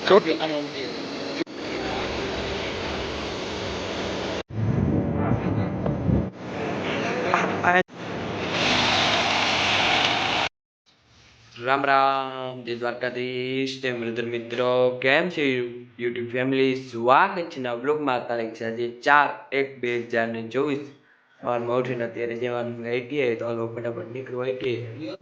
छोटी राम राम जय द्वारकाधीश जय मृदर मित्रों केम छे यूट्यूब फैमिली स्वागत છે નવા બ્લોગમાં તારીખ છે આજે 4/1/2024 સવારમાં ઉઠીને અત્યારે જવાનું આઈટીઆઈ તો હાલો ફટાફટ નીકળવું આઈટીઆઈ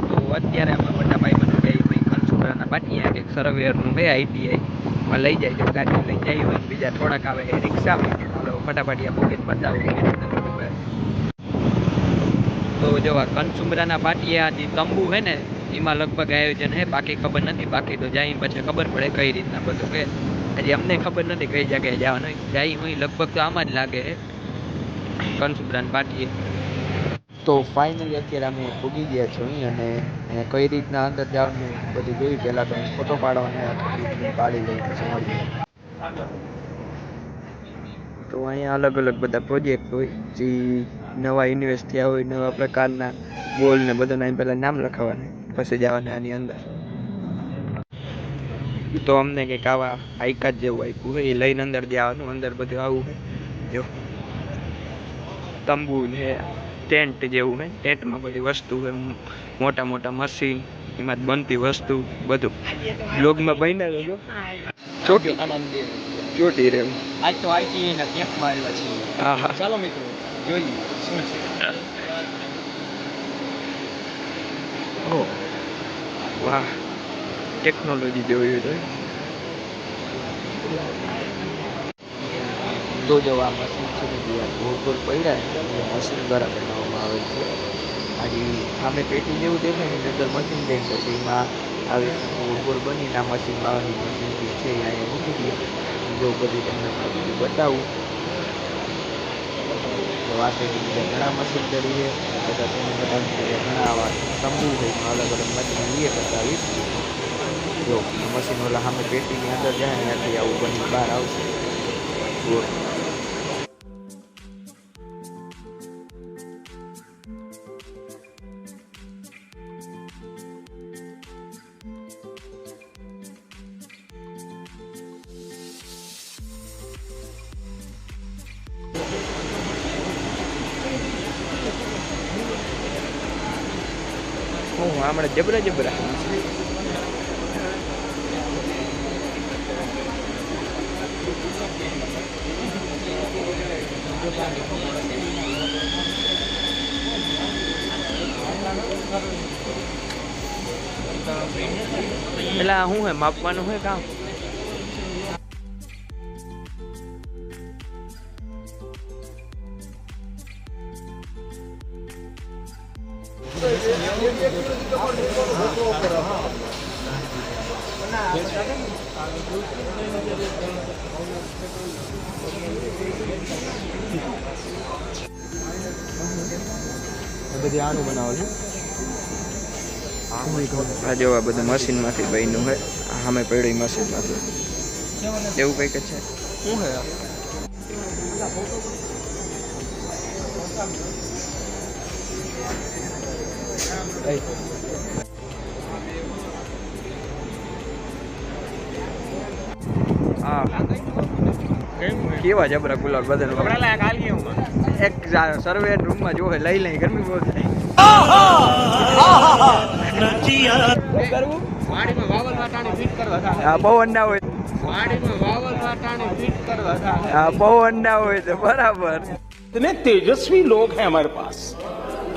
તો અત્યારે અમે મોટા ભાઈ બનો ગઈ ભાઈ કંસુરાના પાટિયા કે સર્વેયરનું હે આઈટીઆઈ માં લઈ જાય તો ગાડી લઈ જાય હોય બીજા થોડાક આવે રિક્ષામાં હાલો ફટાફટ આ પોકેટ બતાવું તો જો આ કંસુમરાના પાટિયા જે તંબુ હે ને એમાં લગભગ આયોજન હે બાકી ખબર નથી બાકી તો જાય પછી ખબર પડે કઈ રીતના બધું કે હજી અમને ખબર નથી કઈ જગ્યાએ જવાનું જાય હું લગભગ તો આમાં જ લાગે હે કંસુમરાના પાટિયે તો ફાઇનલી અત્યારે અમે પૂગી ગયા છીએ અને કઈ રીતના અંદર જવાનું બધું જોયું પહેલાં તો ફોટો પાડવાને પાડી લઈ પછી મળીએ તો અહીંયા અલગ અલગ બધા પ્રોજેક્ટ હોય જે નવા ઇન્વેસ્ટ થયા હોય નવા પ્રકારના ગોલ ને બધાના પહેલાં નામ લખાવવાના પછી જવાના આની અંદર તો અમને કંઈક આવા આઈકાત જેવું આપ્યું હોય એ લઈને અંદર જવાનું અંદર બધું આવું હોય જો તંબુ ને ટેન્ટ જેવું હોય ટેન્ટમાં બધી વસ્તુ હોય મોટા મોટા મશીન એમાં બનતી વસ્તુ બધું બ્લોગમાં બન્યા રહેજો ચોટી ચોટી રહેવું આજ તો આઈટીઆઈના કેમ્પમાં આવ્યા છીએ હા હા ચાલો મિત્રો જોઈએ શું છે ઓ વાહ ટેકનોલોજી જોયું તો જો આ મશીન છે ને જે ગોળ ગોળ પડ્યા એ મશીન દ્વારા બનાવવામાં આવે છે આજે સામે પેટી જેવું દેખાય ને અંદર મશીન જાય પછી એમાં આવી ગોળ ગોળ બનીને આ મશીનમાં મશીન જે છે અહીંયા મૂકી દઈએ જો બધી તમને બતાવું તો આ પેટી બીજા ઘણા મશીન કરીએ બધા તમને બતાવું ઘણા આવા તંબુ હોય અલગ અલગ મશીન લઈએ બતાવીશ જો મશીન ઓલા સામે પેટીની અંદર જાય ને ત્યાંથી આવું બની બહાર આવશે હમણાં જબરા જબરા પેલા શું હે માપવાનું હોય કામ બધી આનું બનાવો છે આ જોવા બધું મશીનમાંથી બન્યું હોય સામે પડ્યું મશીનમાંથી એવું કંઈક છે શું હે કેવા જબરા કુલર બદલ એક સર્વે રૂમમાં જોવે લઈ લઈ ગરમી બહુ થાય પવન ના હોય पवन ना हो तो बराबर। कितने तेजस्वी लोग हैं हमारे पास,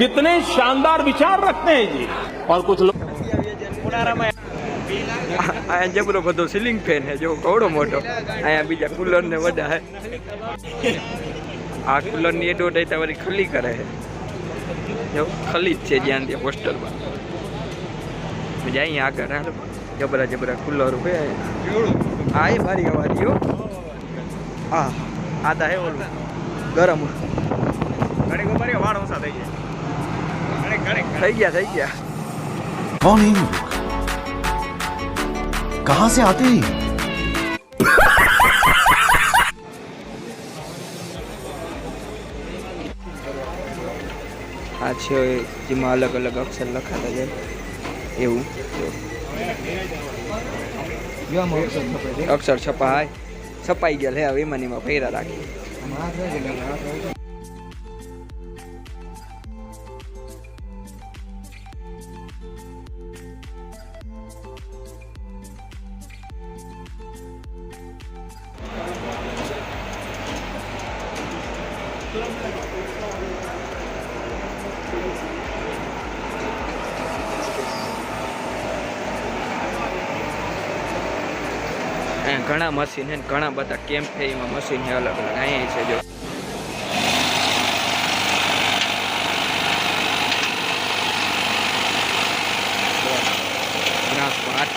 कितने शानदार विचार रखते हैं जी। और कुछ लोग जबरो बधो सीलिंग फैन है जो कौड़ो मोटो आया बीजा कूलर ने वडा है आ कूलर ની એડો ડાઈતા વાળી ખલી કરે છે જો ખલી જ છે જ્યાં ત્યાં પોસ્ટર માં મજા અહીં આગળ હાલો જબરા જબરા કૂલર હે આ એ ભારી અવાજ યો આ આતા હે ઓલું ગરમ ઘણી કો મારી વાળ ઓસા થઈ ગયા થઈ ગયા कौन है लोग, कहां से आते हैं? આ છે જેમાં અલગ અલગ અક્ષર લખાતા જાય એવું અક્ષર છપાય છપાઈ ગયા લે હવે એમાં ને એમાં ફેરા રાખી ઘણા મશીન છે ને ઘણા બધા કેમ્પ છે એમાં મશીન છે અલગ અલગ અહીંયા છે જો ગ્રાસ પાટ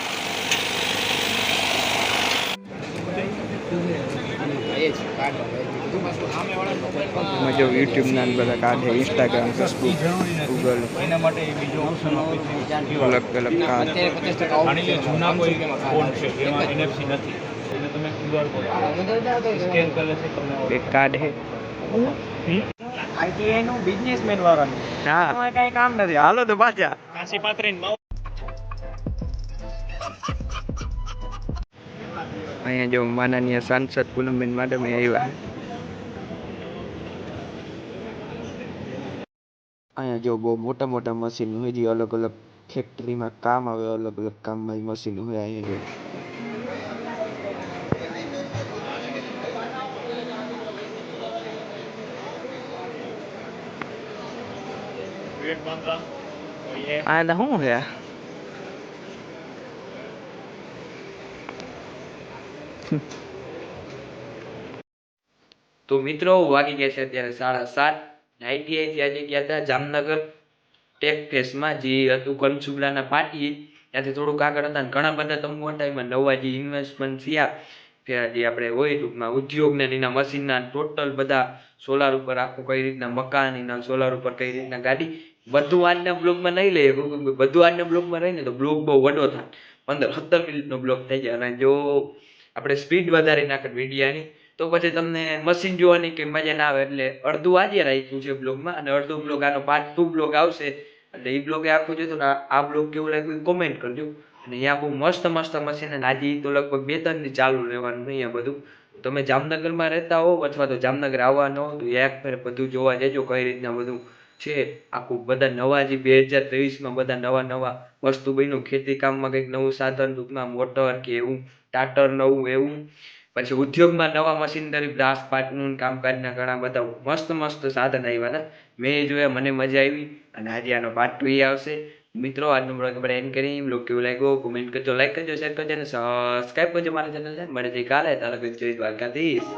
એમાં જો યુટ્યુબ ના બધા કાર્ડ છે ઇન્સ્ટાગ્રામ ફેસબુક ગૂગલ એના માટે બીજો ઓપ્શન આપે છે અલગ અલગ કાર્ડ આની જે જૂના કોઈ ફોન છે એમાં NFC નથી એટલે તમે QR કોડ સ્કેન કરે છે તમને એક કાર્ડ છે આઈટીઆઈ નું બિઝનેસમેન વાળાનું હા એમાં કઈ કામ નથી હાલો તો પાછા કાશી પાત્રીન માઉ અહીંયા જો માનનીય સાંસદ પૂનમબેન મેડમ આવ્યા અહીંયા જો બહુ મોટા મોટા મશીન હોય જે અલગ અલગ ફેક્ટરીમાં કામ આવે અલગ અલગ કામમાં મશીન હોય અહીંયા જો આ તો શું છે તો મિત્રો વાગી ગયા છે અત્યારે 7:30 આઈટીઆઈ આજે ગયા હતા જામનગર ટેક ફેસમાં જે હતું કનસુબલાના પાટીએ ત્યાંથી થોડુંક આગળ હતા ઘણા બધા તંબુ હતા એમાં નવા જે ઇન્વેસ્ટમેન્ટ થયા જે આપણે હોય ટૂંકમાં ઉદ્યોગ ને એના મશીનના ટોટલ બધા સોલાર ઉપર આખું કઈ રીતના મકાન એના સોલાર ઉપર કઈ રીતના ગાડી બધું આજના બ્લોગમાં નહીં લઈએ બધું આજના બ્લોગમાં રહીને તો બ્લોગ બહુ વડો થાય 15-17 મિનિટનો બ્લોગ થઈ જાય અને જો આપણે સ્પીડ વધારી નાખે વિડીયાની તો પછી તમને મશીન જોવાની કે મજા ના આવે એટલે અડધું આજે રાખ્યું છે બ્લોગમાં અને અડધું બ્લોગ આનો પાર્ટ 2 બ્લોગ આવશે એટલે એ બ્લોગ આખું જોયું ને આ બ્લોગ કેવું લાગ્યું કોમેન્ટ કરજો અને અહીંયા બહુ મસ્ત મસ્ત મશીન અને આજે તો લગભગ 2-3 દી ચાલુ રહેવાનું અહીંયા બધું તમે જામનગરમાં રહેતા હો અથવા તો જામનગર આવવાનો હો તો એક ફેર બધું જોવા જજો કઈ રીતના બધું છે આખું બધા નવા જે 2023માં બધા નવા નવા વસ્તુ બન્યું ખેતી કામમાં કંઈક નવું સાધન ટૂંકમાં મોટર કે એવું ટ્રાક્ટર નવું એવું પછી ઉદ્યોગમાં નવા મશીનરી બ્રાસ પાર્ટનું કામકાજના ઘણા બધા મસ્ત મસ્ત સાધન આવ્યા હતા મેં જોયા મને મજા આવી અને આજે આનો પાર્ટ 2 આવશે મિત્રો આજનો બ્લોગ આપણે એન્ડ કરી બ્લોગ કેવું લાગ્યો કોમેન્ટ કરજો લાઈક કરજો શેર કરજો અને સબસ્ક્રાઈબ કરજો મારા ચેનલ છે મળે છે કાલે તારા જય દ્વારકાધીશ